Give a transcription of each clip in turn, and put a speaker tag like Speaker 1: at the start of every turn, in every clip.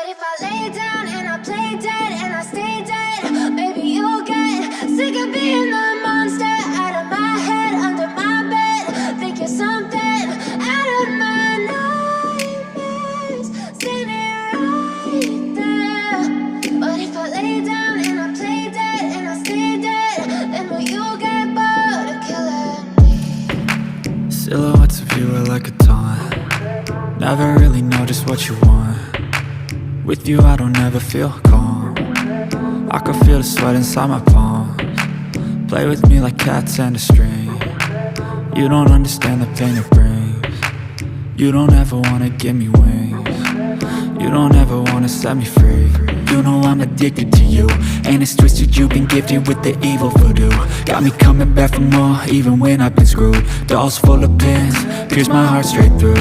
Speaker 1: if I lay down and I play dead and I stay dead, maybe you'll get sick of being the monster out of my head, under my bed. Think you're something out of my nightmares, standing right there. But if I lay down and I play dead and I stay dead, then will you get bored of killing me?
Speaker 2: Silhouettes of you are like a taunt. Never really know just what you want. With you I don't ever feel calm. I can feel the sweat inside my palms. Play with me like cats and a string. You don't understand the pain it brings. You don't ever wanna give me wings. You don't ever wanna set me free. You know I'm addicted to you, and it's twisted, you've been gifted with the evil voodoo. Got me coming back for more, even when I've been screwed. Dolls full of pins, pierce my heart straight through.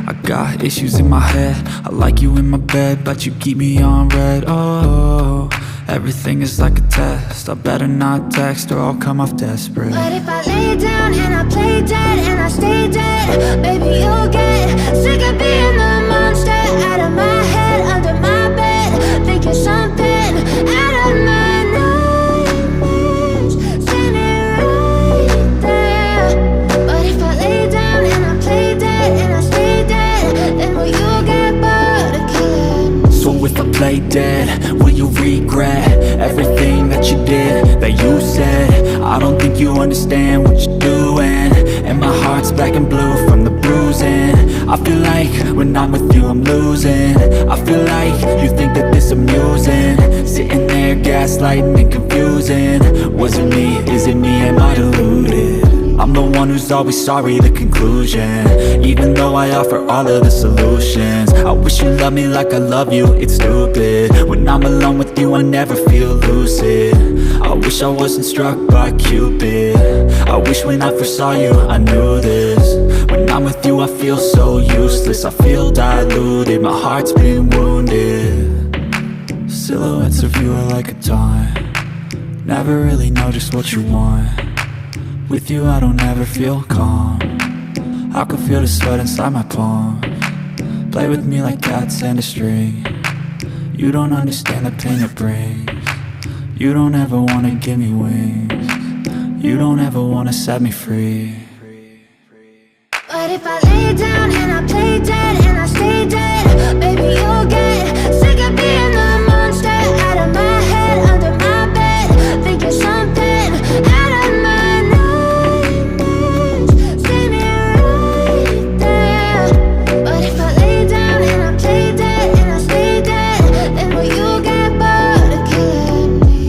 Speaker 2: I got issues in my head, I like you in my bed, but you keep me on red. Oh, everything is like a test, I better not text or I'll come off desperate.
Speaker 1: But if I lay down and I play dead and I stay dead, baby you'll get sick of being the monster out of my head, under my bed. Think you're something out of my nightmares, standing right there. But if I lay down and I play dead and I stay dead, then will you get bored of killing me?
Speaker 2: So if I play dead, will you regret everything that you did, that you said? I don't think you understand what you're doing, and my heart's black and blue from the bruising. I feel like when I'm with you I'm losing. I feel like you think that this amusing, sitting there gaslighting and confusing. Was it me? Is it me? Am I deluded? I'm the one who's always sorry, the conclusion, even though I offer all of the solutions. I wish you loved me like I love you, it's stupid. When I'm alone with you I never feel lucid. I wish I wasn't struck by Cupid. I wish when I first saw you I knew this. When I'm with you I feel so useless, I feel diluted, my heart's been wounded. Silhouettes of you are like a taunt. Never really know just what you want. With you I don't ever feel calm. I can feel the sweat inside my palms. Play with me like cats and a string. You don't understand the pain it brings. You don't ever wanna give me wings. You don't ever wanna set me free.
Speaker 1: But if I lay down and I play dead and I stay dead, baby you'll get sick of being the monster out of my head, under my bed. Think you're something out of my nightmares, standing right there. But if I lay down and I play dead and I stay dead, then will you get bored of killing me?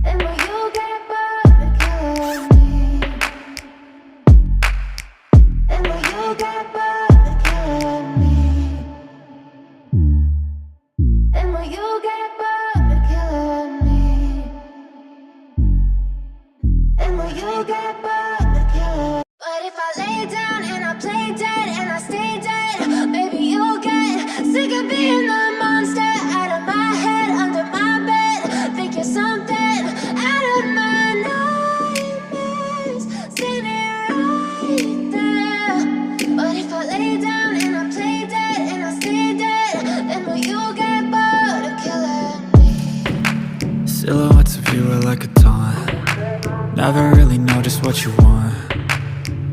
Speaker 1: Then will you get bored of killing me? And will you get bored of killing me? And will you get bored of killing me? And will you get bored of killing me? But if I lay down and I play dead and I stay dead, baby you'll get sick of being the monster out of my head, under my bed. Think you're something out of my nightmares, standing right there. But if I lay down and I play dead and I stay dead, then will you get bored of killing me?
Speaker 2: Silhouettes of you are like a taunt. Never really know just what you want.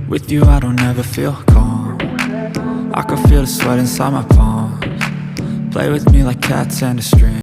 Speaker 2: With you I don't ever feel calm. I can feel the sweat inside my palms. Play with me like cats and a string.